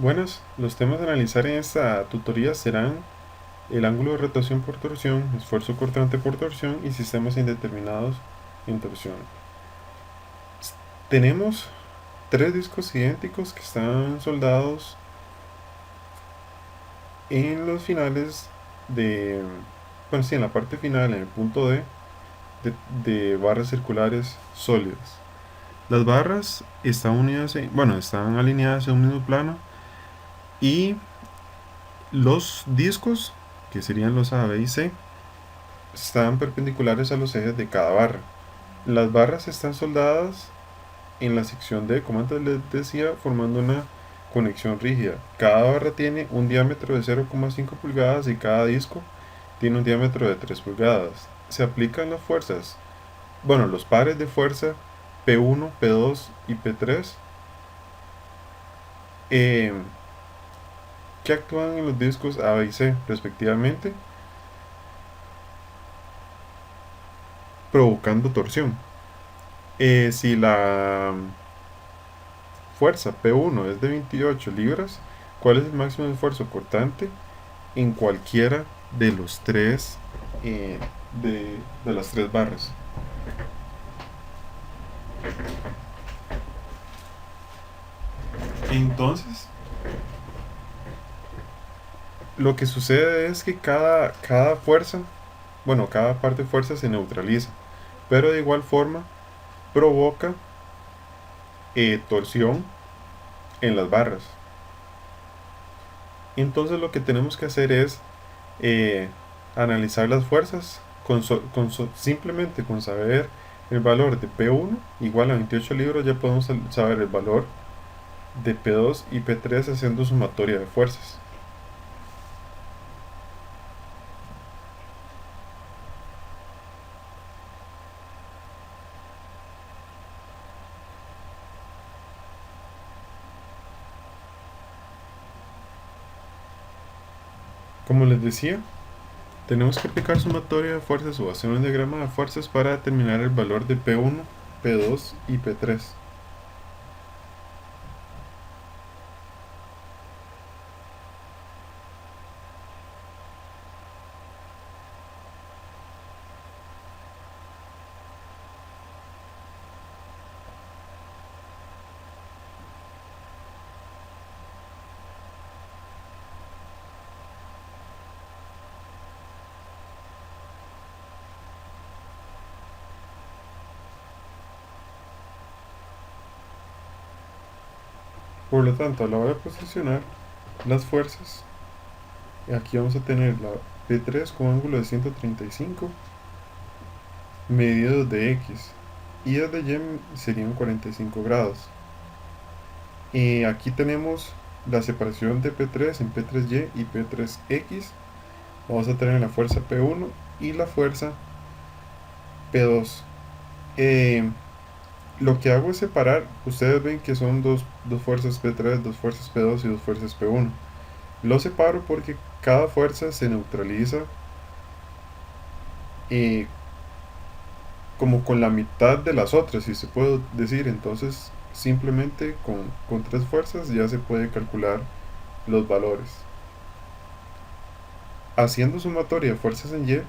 Buenas, los temas a analizar en esta tutoría serán el ángulo de rotación por torsión, esfuerzo cortante por torsión y sistemas indeterminados en torsión. Tenemos tres discos idénticos que están soldados en los finales de, bueno, sí, en la parte final, en el punto D, de barras circulares sólidas. Las barras están unidas, bueno, están alineadas en un mismo plano y los discos, que serían los A, B y C, están perpendiculares a los ejes de cada barra. Las barras están soldadas en la sección D, como antes les decía, formando una conexión rígida. Cada barra tiene un diámetro de 0,5 pulgadas y cada disco tiene un diámetro de 3 pulgadas. Se aplican las fuerzas, bueno, los pares de fuerza P1, P2 y P3 eh, que actúan en los discos A, B y C respectivamente, provocando torsión. Si la fuerza P1 es de 28 libras, ¿cuál es el máximo de esfuerzo cortante en cualquiera de los tres eh, de las tres barras? Entonces, lo que sucede es que cada fuerza, bueno, cada parte de fuerza se neutraliza, pero de igual forma provoca torsión en las barras. Entonces lo que tenemos que hacer es eh, analizar las fuerzas simplemente con saber el valor de P1 igual a 28 libras. Ya podemos saber el valor de P2 y P3 haciendo sumatoria de fuerzas. Como les decía, tenemos que aplicar sumatoria de fuerzas o hacer un diagrama de fuerzas para determinar el valor de P1, P2 y P3. Por lo tanto, a la hora de posicionar las fuerzas, aquí vamos a tener la P3 con ángulo de 135 medidos de X y desde Y serían 45 grados. Y aquí tenemos la separación de P3 en P3Y y P3X. Vamos a tener la fuerza P1 y la fuerza P2. Eh, lo que hago es separar, ustedes ven que son dos fuerzas P3, dos fuerzas P2 y dos fuerzas P1. Lo separo porque cada fuerza se neutraliza eh, como con la mitad de las otras, si se puede decir. Entonces simplemente con tres fuerzas ya se puede calcular los valores. Haciendo sumatoria de fuerzas en Y,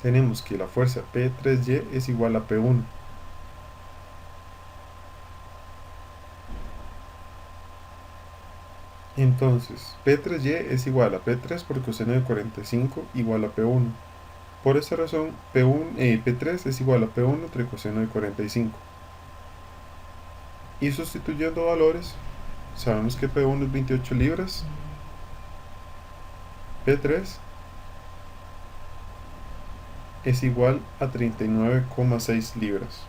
tenemos que la fuerza P3Y es igual a P1. Entonces, P3Y es igual a P3 por coseno de 45 igual a P1. Por esta razón, P3 es igual a P1 entre coseno de 45. Y sustituyendo valores, sabemos que P1 es 28 libras, P3 es igual a 39,6 libras.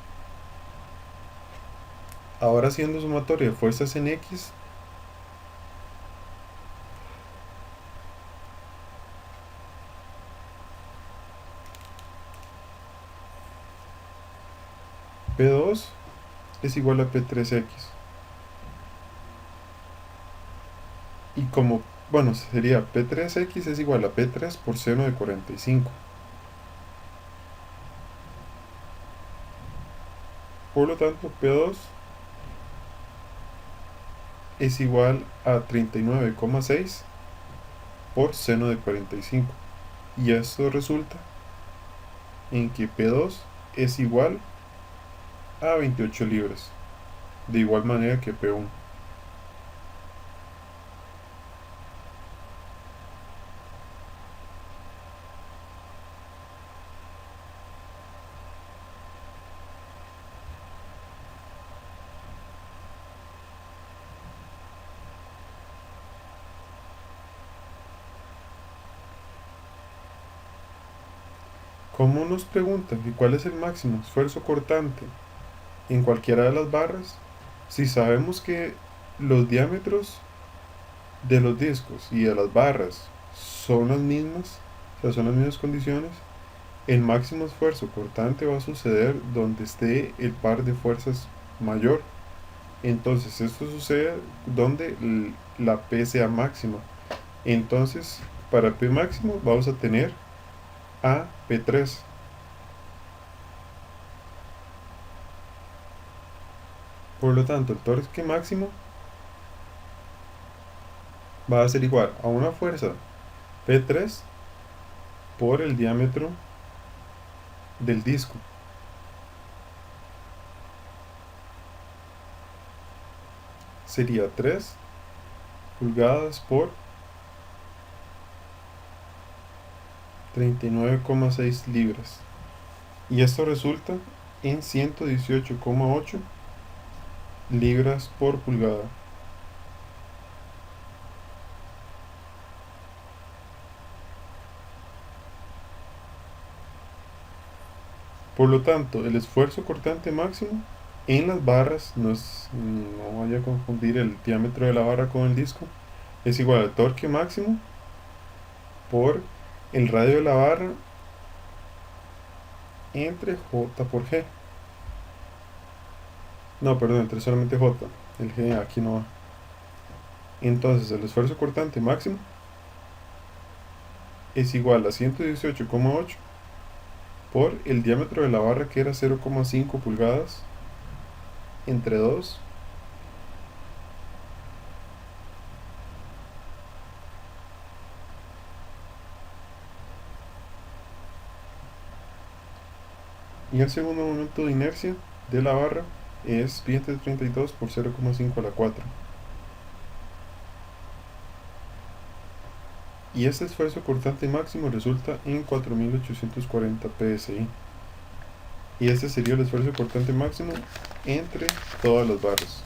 Ahora haciendo sumatoria de fuerzas en X, P2 es igual a P3X. Y como, bueno, sería P3X es igual a P3 por seno de 45. Por lo tanto, P2 es igual a 39,6 por seno de 45. Y esto resulta en que P2 es igual a 28 libras, de igual manera que P1. Como nos preguntan que cuál es el máximo esfuerzo cortante en cualquiera de las barras, si sabemos que los diámetros de los discos y de las barras son las mismas, o sea, son las mismas condiciones, el máximo esfuerzo cortante va a suceder donde esté el par de fuerzas mayor. Entonces, esto sucede donde la P sea máxima. Entonces, para P máximo vamos a tener a P3. Por lo tanto, el torque máximo va a ser igual a una fuerza P3 por el diámetro del disco. Sería 3 pulgadas por 39,6 libras. Y esto resulta en 118,8 libras por pulgada. Por lo tanto, el esfuerzo cortante máximo en las barras, no vaya a confundir el diámetro de la barra con el disco, es igual al torque máximo por el radio de la barra entre J por G. No, perdón, entre solamente J. El G aquí no va. Entonces, el esfuerzo cortante máximo es igual a 118,8 por el diámetro de la barra, que era 0,5 pulgadas, entre 2. Y el segundo momento de inercia de la barra es pi entre 32 por 0,5 a la 4. Y este esfuerzo cortante máximo resulta en 4840 psi. Y este sería el esfuerzo cortante máximo entre todas las barras.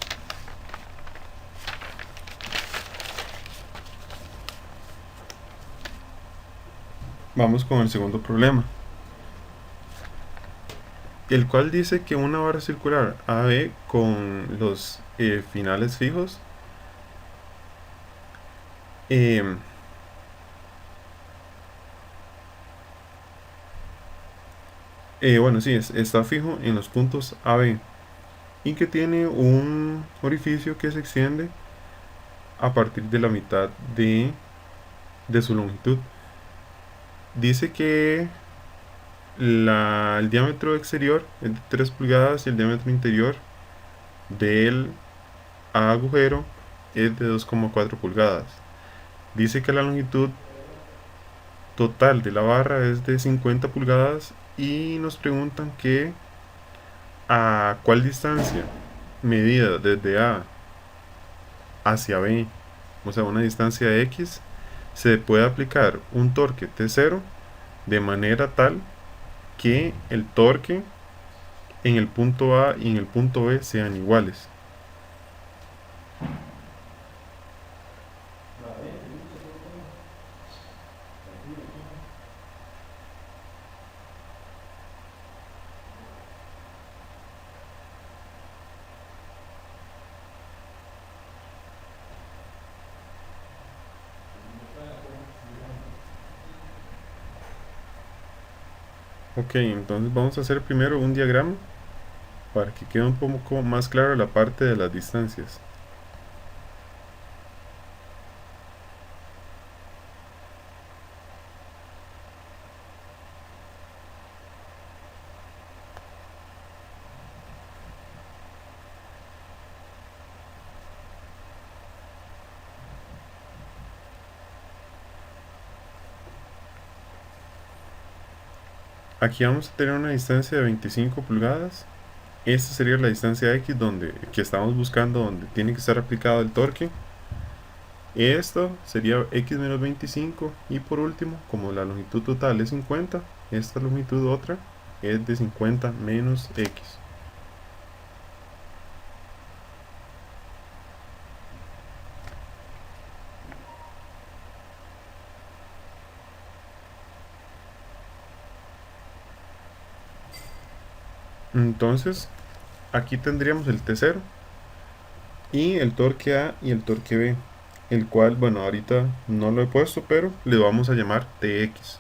Vamos con el segundo problema, el cual dice que una barra circular AB con los finales fijos eh, bueno, sí, está fijo en los puntos AB y que tiene un orificio que se extiende a partir de la mitad de su longitud. Dice que el diámetro exterior es de 3 pulgadas y el diámetro interior del agujero es de 2,4 pulgadas. Dice que la longitud total de la barra es de 50 pulgadas y nos preguntan que a cuál distancia medida desde A hacia B, o sea, una distancia X, se puede aplicar un torque T0 de manera tal que el torque en el punto A y en el punto B sean iguales. Ok, entonces vamos a hacer primero un diagrama para que quede un poco más claro la parte de las distancias. Aquí vamos a tener una distancia de 25 pulgadas. Esta sería la distancia X que estamos buscando, donde tiene que estar aplicado el torque. Esto sería X menos 25. Y por último, como la longitud total es 50, esta longitud otra es de 50 menos X. Entonces, aquí tendríamos el T0 y el torque A y el torque B, el cual, bueno, ahorita no lo he puesto, pero le vamos a llamar TX.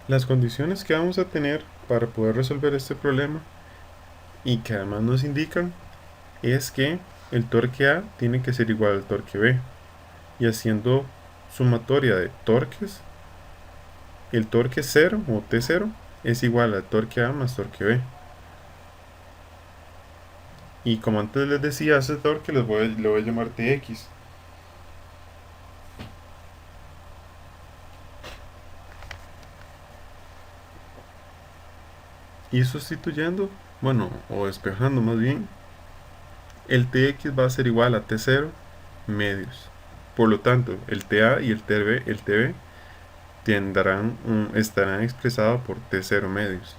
Las condiciones que vamos a tener para poder resolver este problema y que además nos indican es que el torque A tiene que ser igual al torque B, y haciendo sumatoria de torques, el torque 0 o T0 es igual al torque A más torque B. Y como antes les decía, ese torque le voy a llamar TX. Y sustituyendo, bueno, o despejando más bien, el TX va a ser igual a T0 medios. Por lo tanto, el TA y el TB estarán expresados por T0 medios.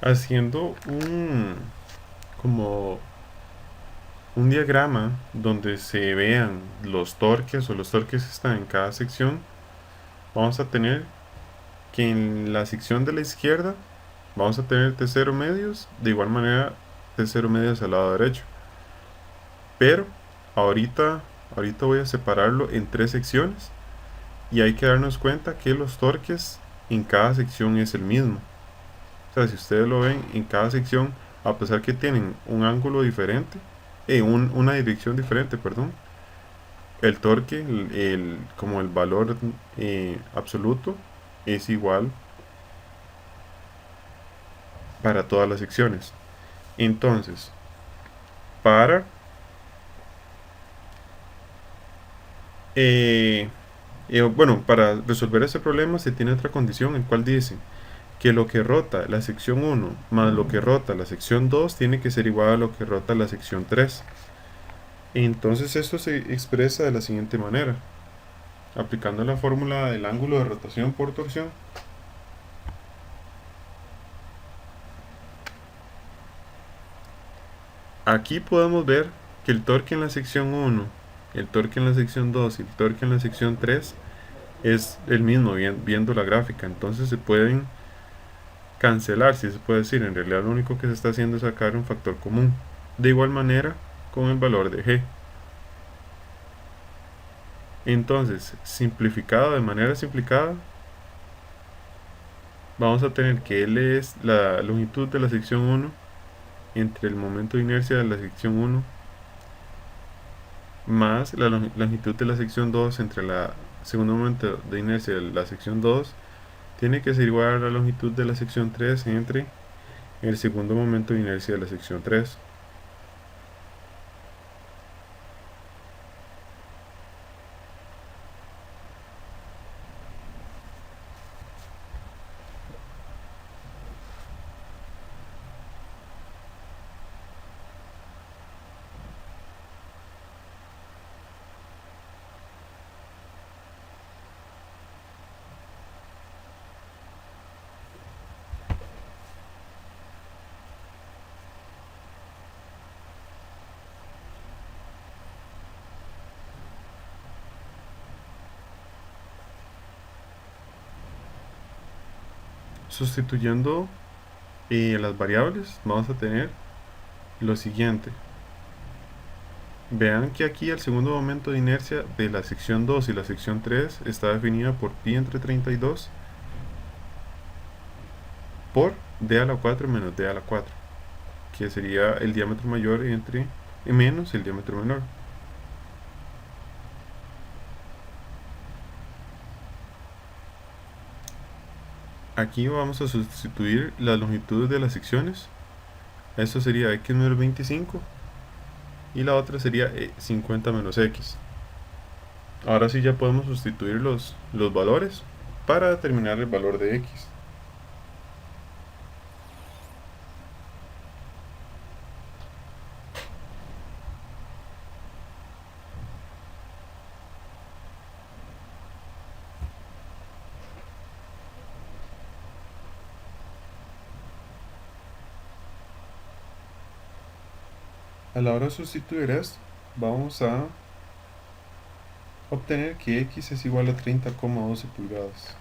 Haciendo como un diagrama donde se vean los torques o los torques que están en cada sección, vamos a tener que en la sección de la izquierda vamos a tener T0 medios, de igual manera T0 medios al lado derecho. Pero ahorita, ahorita voy a separarlo en tres secciones y hay que darnos cuenta que los torques en cada sección es el mismo. O sea, si ustedes lo ven en cada sección, a pesar que tienen un ángulo diferente, una dirección diferente, perdón, el torque, como el valor absoluto, es igual para todas las secciones. Entonces, para eh, bueno, para resolver ese problema se tiene otra condición, en cual dice que lo que rota la sección 1 más lo que rota la sección 2 tiene que ser igual a lo que rota la sección 3. Entonces esto se expresa de la siguiente manera, aplicando la fórmula del ángulo de rotación por torsión. Aquí podemos ver que el torque en la sección 1, el torque en la sección 2 y el torque en la sección 3 es el mismo viendo la gráfica. Entonces se pueden cancelar, si se puede decir. En realidad lo único que se está haciendo es sacar un factor común. De igual manera con el valor de G. Entonces, simplificado, de manera simplificada, vamos a tener que L es la longitud de la sección 1 entre el momento de inercia de la sección 1 más la longitud de la sección 2 entre el segundo momento de inercia de la sección 2 tiene que ser igual a la longitud de la sección 3 entre el segundo momento de inercia de la sección 3. Sustituyendo las variables, vamos a tener lo siguiente. Vean que aquí el segundo momento de inercia de la sección 2 y la sección 3 está definida por pi entre 32 por d a la 4 menos d a la 4, que sería el diámetro mayor entre menos el diámetro menor. Aquí vamos a sustituir las longitudes de las secciones. Esto sería x menos 25 y la otra sería 50 menos x. Ahora sí ya podemos sustituir los valores para determinar el valor de x. A la hora de sustituir esto, vamos a obtener que x es igual a 30,12 pulgadas.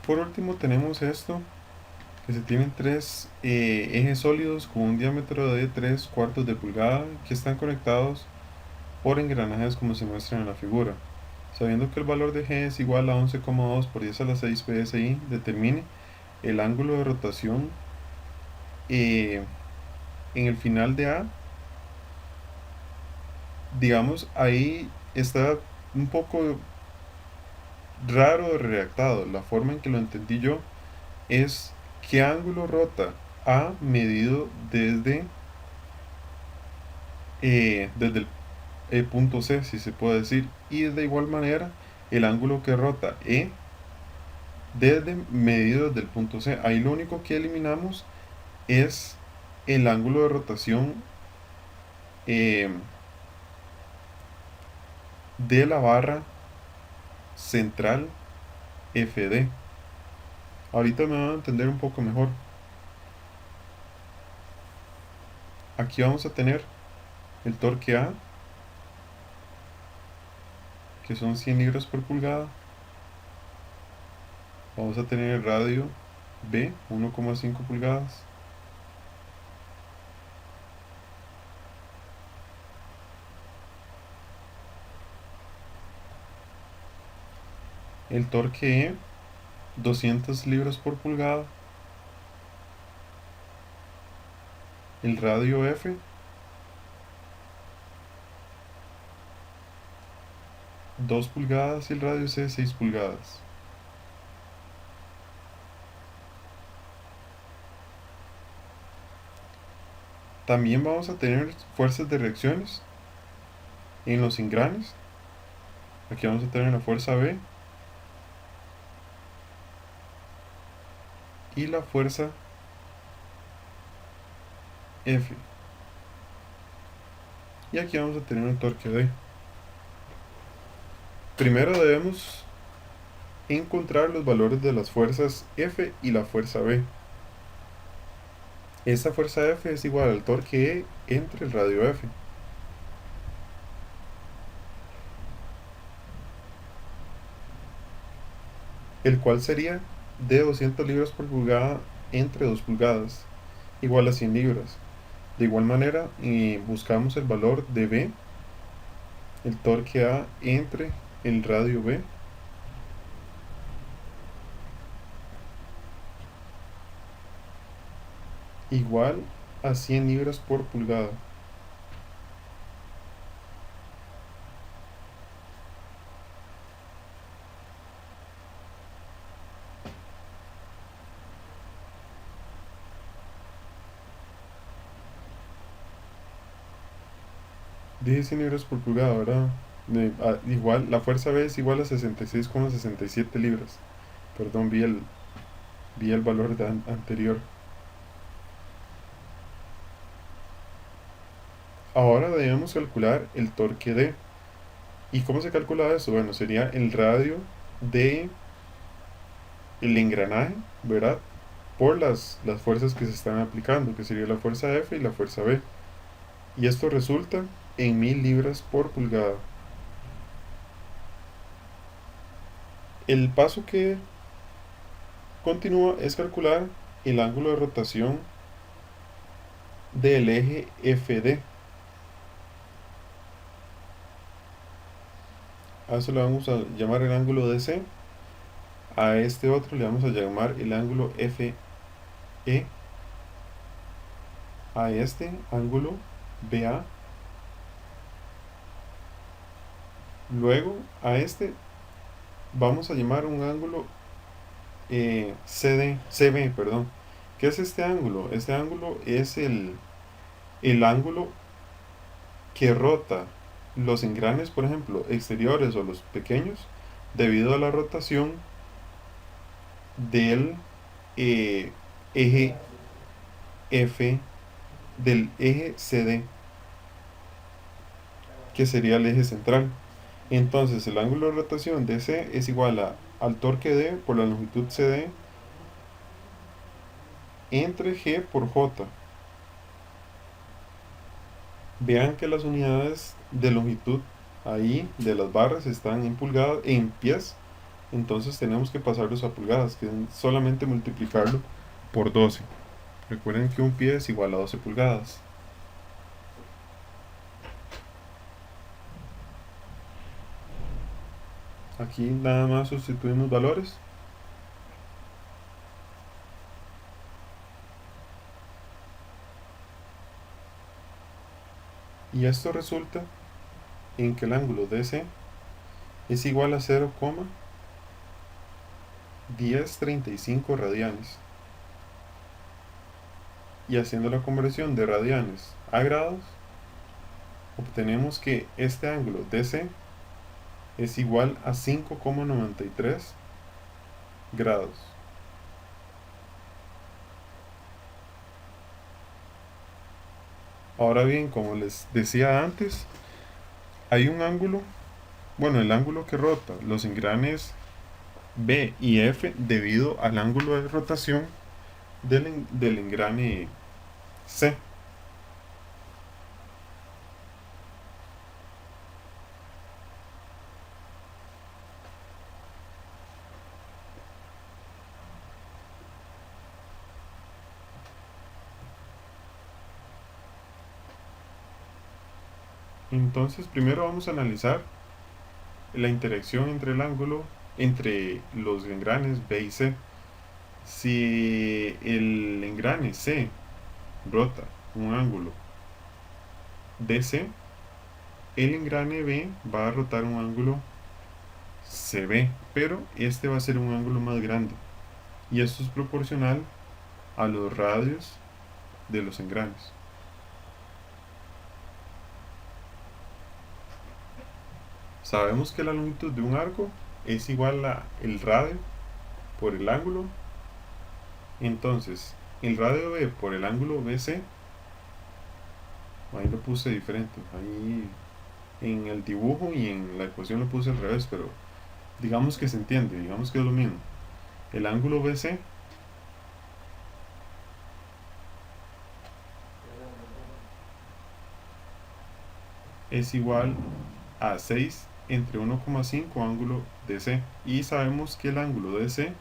Por último tenemos esto, que se tienen tres ejes sólidos con un diámetro de 3 cuartos de pulgada que están conectados por engranajes como se muestra en la figura. Sabiendo que el valor de g es igual a 11,2 por 10 a la 6 psi, determine el ángulo de rotación en el final de A. Digamos, ahí está un poco raro redactado. La forma en que lo entendí yo es qué ángulo rota A medido desde el punto C, si se puede decir, y de igual manera el ángulo que rota E desde medido desde el punto C. Ahí lo único que eliminamos es el ángulo de rotación eh, de la barra central FD. Ahorita me van a entender un poco mejor. Aquí vamos a tener el torque A, que son 100 libras por pulgada. Vamos a tener el radio B, 1,5 pulgadas. El torque E, 200 libras por pulgada. El radio F, 2 pulgadas y el radio C, 6 pulgadas. También vamos a tener fuerzas de reacciones en los engranes. Aquí vamos a tener la fuerza B y la fuerza F. Y aquí vamos a tener el torque D. Primero debemos encontrar los valores de las fuerzas F y la fuerza B. Esta fuerza F es igual al torque E entre el radio F. El cual sería de 200 libras por pulgada entre 2 pulgadas, igual a 100 libras. De igual manera, buscamos el valor de B, el torque A entre el radio B, igual a 100 libras por pulgada. Dije 100 libras por pulgada, ¿verdad? Igual, la fuerza B es igual a 66,67 libras. Perdón, vi el valor anterior. Ahora debemos calcular el torque D. ¿Y cómo se calcula eso? Bueno, sería el radio de el engranaje, ¿verdad? Por las fuerzas que se están aplicando, que sería la fuerza F y la fuerza B. y esto resulta en 1000 libras por pulgada. El paso que continúa es calcular el ángulo de rotación del eje FD. A eso le vamos a llamar el ángulo DC. A este otro le vamos a llamar el ángulo FE. A este ángulo BA. Luego a este vamos a llamar un ángulo CB, perdón. ¿Qué es este ángulo? Este ángulo es el ángulo que rota los engranes, por ejemplo, exteriores o los pequeños, debido a la rotación del eje F, del eje CD, que sería el eje central. Entonces el ángulo de rotación de C es igual al torque D por la longitud CD entre G por J. Vean que las unidades de longitud ahí de las barras están en pulgadas, en pies, entonces tenemos que pasarlos a pulgadas, que es solamente multiplicarlo por 12. Recuerden que un pie es igual a 12 pulgadas. Aquí nada más sustituimos valores. Y esto resulta en que el ángulo DC es igual a 0,1035 radianes. Y haciendo la conversión de radianes a grados, obtenemos que este ángulo DC es igual a 5,93 grados. Ahora bien, como les decía antes, hay un ángulo, bueno, el ángulo que rota los engranes B y F debido al ángulo de rotación del engrane C. Entonces, primero vamos a analizar la interacción entre el ángulo entre los engranes B y C. Si el engrane C rota un ángulo DC, el engrane B va a rotar un ángulo CB, pero este va a ser un ángulo más grande, y esto es proporcional a los radios de los engranes. Sabemos que la longitud de un arco es igual a el radio por el ángulo. Entonces, el radio B por el ángulo BC, ahí lo puse diferente, ahí en el dibujo y en la ecuación lo puse al revés, pero digamos que se entiende, digamos que es lo mismo. El ángulo BC es igual a 6 entre 1,5 ángulo DC, y sabemos que el ángulo DC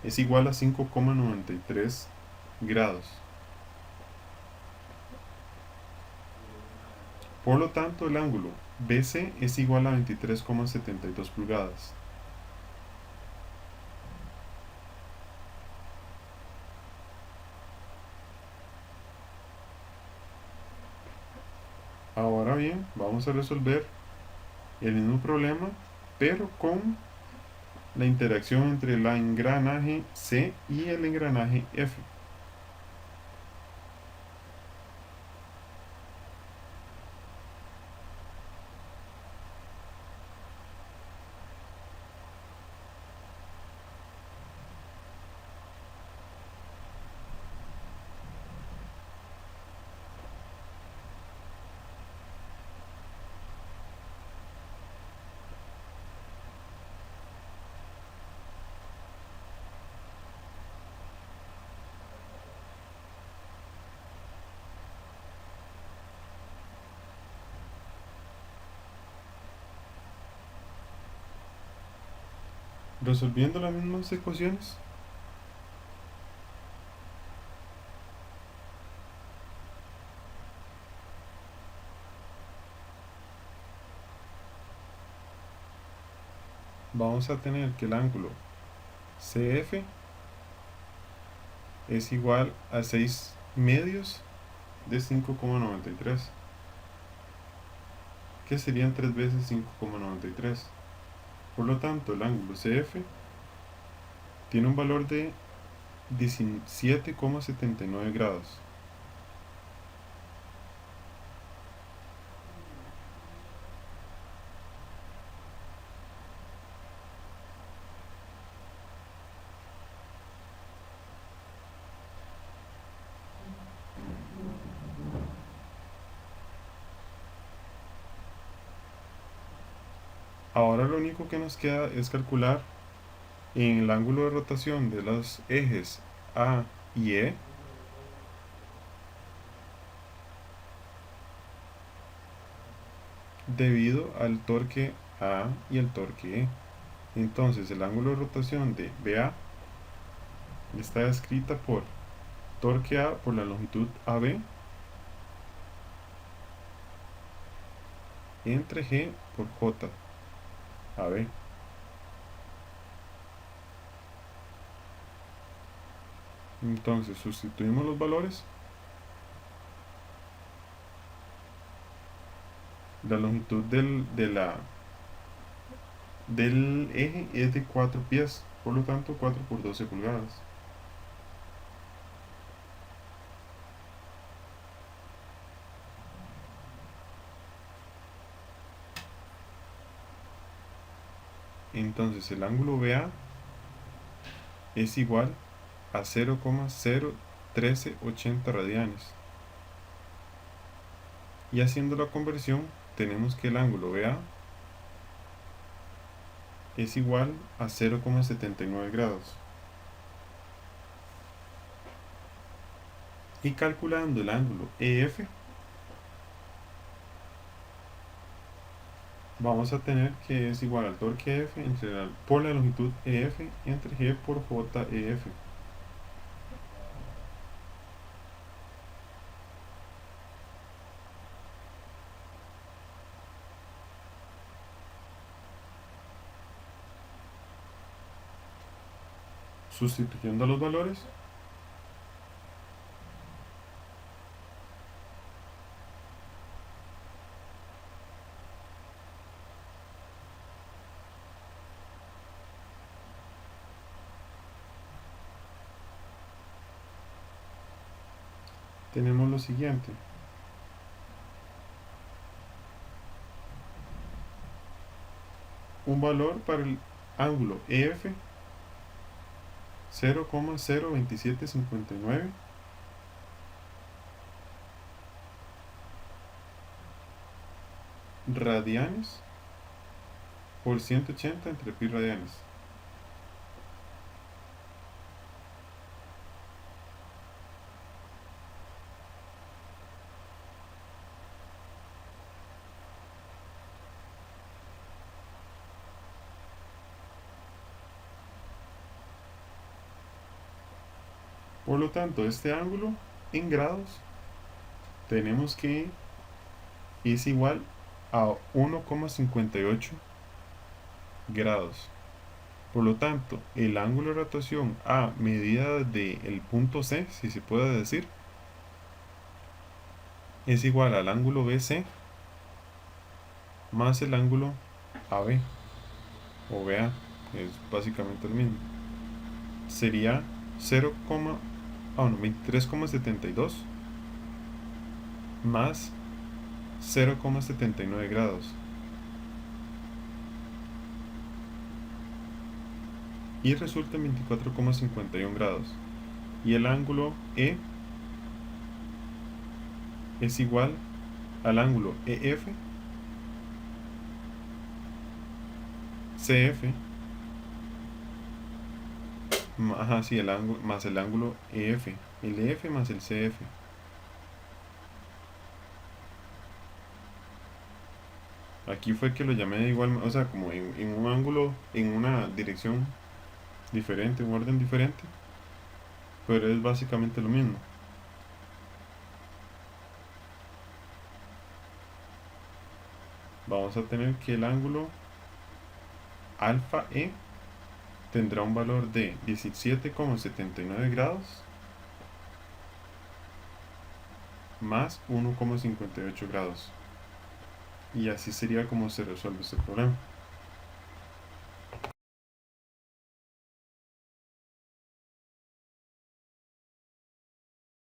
es igual a 5,93 grados. Por lo tanto, el ángulo BC es igual a 23,72 pulgadas. Ahora bien, vamos a resolver el mismo problema, pero con la interacción entre el engranaje C y el engranaje F. Resolviendo las mismas ecuaciones, vamos a tener que el ángulo CF es igual a 6 medios de 5,93, que serían 3 veces 5,93. Por lo tanto, el ángulo CF tiene un valor de 17,79 grados. Ahora lo único que nos queda es calcular en el ángulo de rotación de los ejes A y E debido al torque A y el torque E. Entonces el ángulo de rotación de BA está escrita por torque A por la longitud AB entre G por J AB. Entonces sustituimos los valores. La longitud del eje es de 4 pies, por lo tanto 4 por 12 pulgadas. Entonces el ángulo BA es igual a 0,01380 radianes. Y haciendo la conversión, tenemos que el ángulo BA es igual a 0,79 grados. Y calculando el ángulo EF, vamos a tener que es igual al torque F por la longitud EF entre G por JEF. Sustituyendo los valores, tenemos lo siguiente. Un valor para el ángulo EF 0,02759 radianes por 180 entre pi radianes. Por lo tanto, este ángulo en grados tenemos que es igual a 1,58 grados. Por lo tanto, el ángulo de rotación a medida del punto C, si se puede decir, es igual al ángulo BC más el ángulo AB o BA, es básicamente el mismo. Sería 23,72 más 0,79 grados. Y resulta en 24,51 grados. Y el ángulo E es igual al ángulo EF CF el ángulo más el ángulo EF, el EF más el CF. Aquí fue que lo llamé de igual, o sea, como en un ángulo, en una dirección diferente, un orden diferente, pero es básicamente lo mismo. Vamos a tener que el ángulo alfa E tendrá un valor de 17,79 grados más 1,58 grados. Y así sería como se resuelve este problema.